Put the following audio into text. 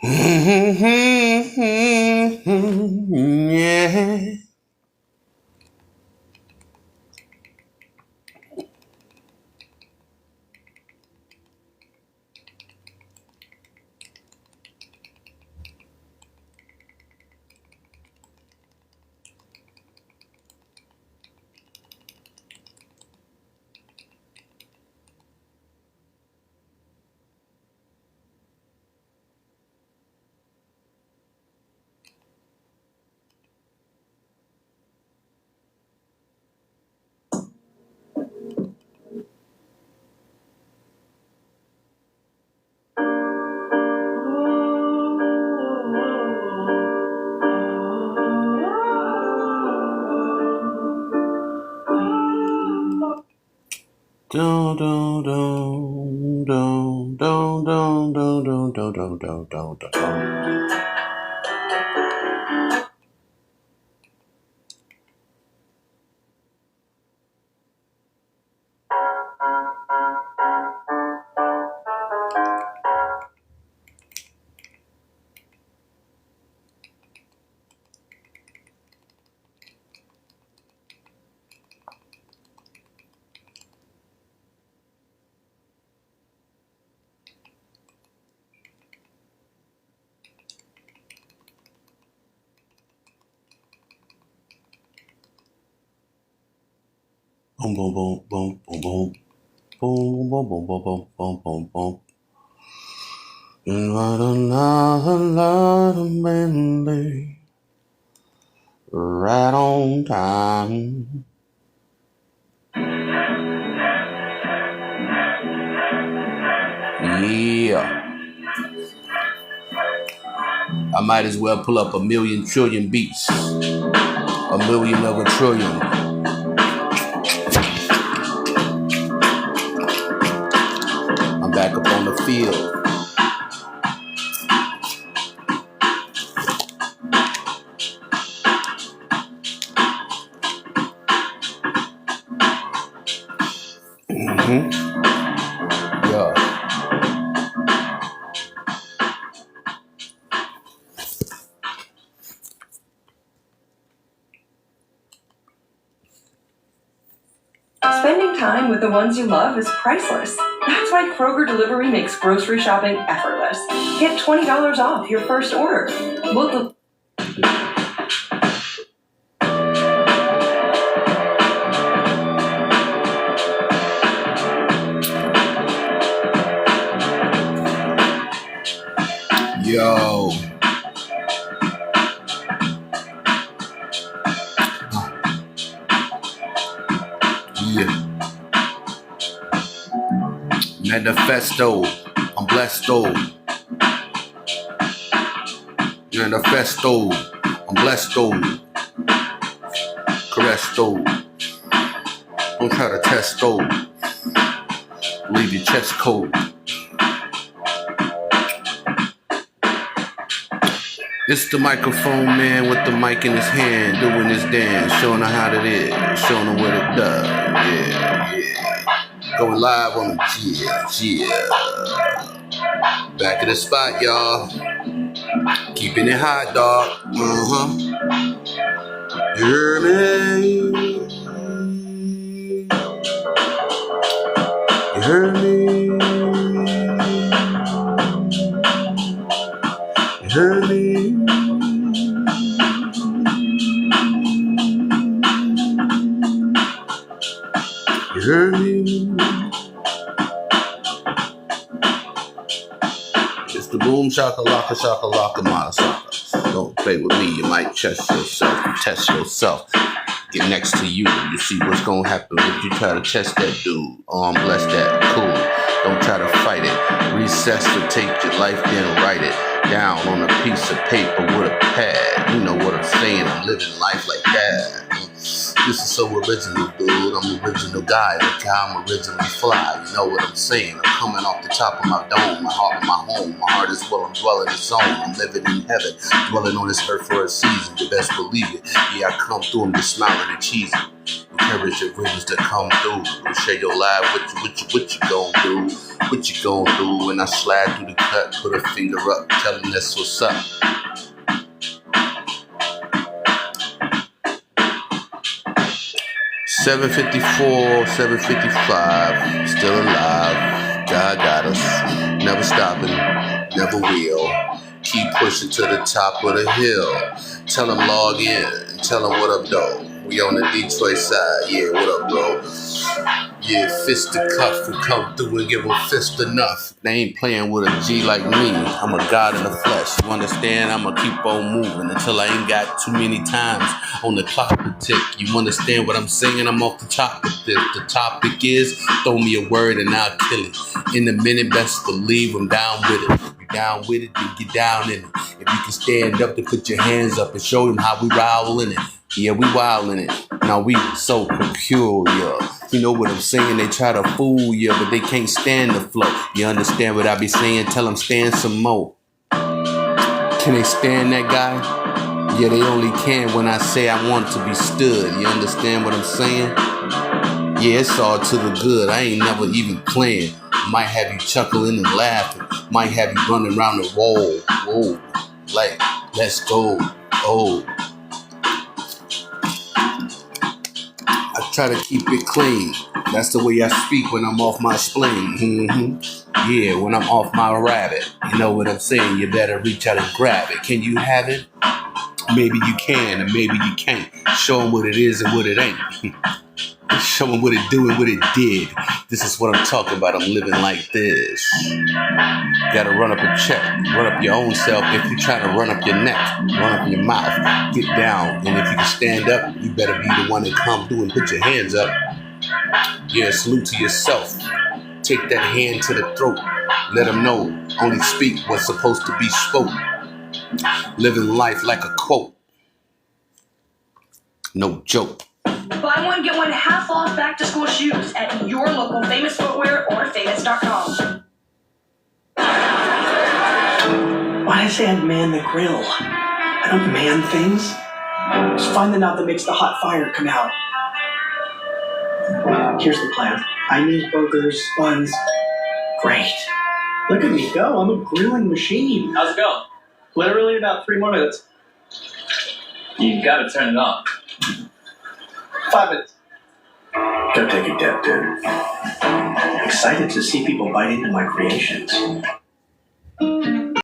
Yeah. Dun, dun, dun, dun, dun, dun, dun, dun, dun, dun, dun, dun, dun. Boom, boom, boom, boom, boom, boom. Boom, boom, boom, boom, boom, boom, boom, boom. And what lot of Bentley, right on time. Yeah. I might as well pull up a million trillion beats. A million of a trillion. I'm back up on the field. Yeah. Spending time with the ones you love is priceless. That's why Kroger Delivery makes grocery shopping effortless. Get $20 off your first order. Yo. Yeah. Manifesto. I'm blessed though. Manifesto. I'm blessed though. Caress though. Don't try to test though. Leave your chest cold. This the microphone man with the mic in his hand, doing his dance, showing her how it is, showing her what it does. Yeah. Going live on the yeah. Back in the spot, y'all. Keeping it hot, dog. You hear me? You heard me? You heard me? You heard me? It's the boom shakalaka shakalaka masaka. Don't play with me, you might test yourself. Get next to you. You see what's gonna happen if you try to test that dude. Oh, I'm blessed that cool. Don't try to fight it. Resuscitate your life, then write it down on a piece of paper with a pad. You know what I'm saying? I'm living life like that. This is so original, dude. I'm an original guy. Look how I'm originally fly. You know what I'm saying? I'm coming off the top of my dome. My heart, my home. My heart is well. I'm dwelling in zone. I'm living in heaven. Dwelling on this earth for a season. You best believe it. Yeah, I come through. I'm just smiling and cheesing. Encourage your dreams to come through. Share your life. What you gon' do? What you gon' do? When I slide through the cut, put a finger up, tell them that's what's up. $754, $755, still alive. God got us. Never stopping, never will. Keep pushing to the top of the hill. Tell them log in, tell them what up, though. We on the Detroit side, yeah, what up, bro? Yeah, fist to cuff and come through and give them fist enough. They ain't playing with a G like me. I'm a god in the flesh. You understand? I'ma keep on moving until I ain't got too many times on the clock to tick. You understand what I'm saying? I'm off the top of this. The topic is throw me a word and I'll kill it. In a minute, best believe I'm down with it. You down with it, then get down in it. If you can stand up, then put your hands up and show them how we roll in it. Yeah, we wild in it. Now we so peculiar. You know what I'm saying? They try to fool you, but they can't stand the flow. You understand what I be saying? Tell them stand some more. Can they stand that guy? Yeah, they only can when I say I want to be stood. You understand what I'm saying? Yeah, it's all to the good. I ain't never even playing. Might have you chuckling and laughing. Might have you running around the wall. Whoa, like, let's go. Oh. I try to keep it clean. That's the way I speak when I'm off my spleen. Yeah, when I'm off my rabbit. You know what I'm saying? You better reach out and grab it. Can you have it? Maybe you can and maybe you can't. Show them what it is and what it ain't. Show them what it do and what it did. This is what I'm talking about. I'm living like this. Gotta run up a check. Run up your own self. If you try to run up your neck, run up your mouth. Get down. And if you can stand up, you better be the one that come through and put your hands up. Yeah, salute to yourself. Take that hand to the throat. Let them know. Only speak what's supposed to be spoken. Living life like a quote. No joke. Buy one, get one half off back to school shoes at your local Famous Footwear or Famous.com. Why did I say I'd man the grill? I don't man things. Just find the knot that makes the hot fire come out. Here's the plan. I need burgers, buns. Great. Look at me go. I'm a grilling machine. How's it going? Literally about 3 more minutes. You gotta turn it on. 5 minutes. Go take a dip, dude. I'm excited to see people bite into my creations.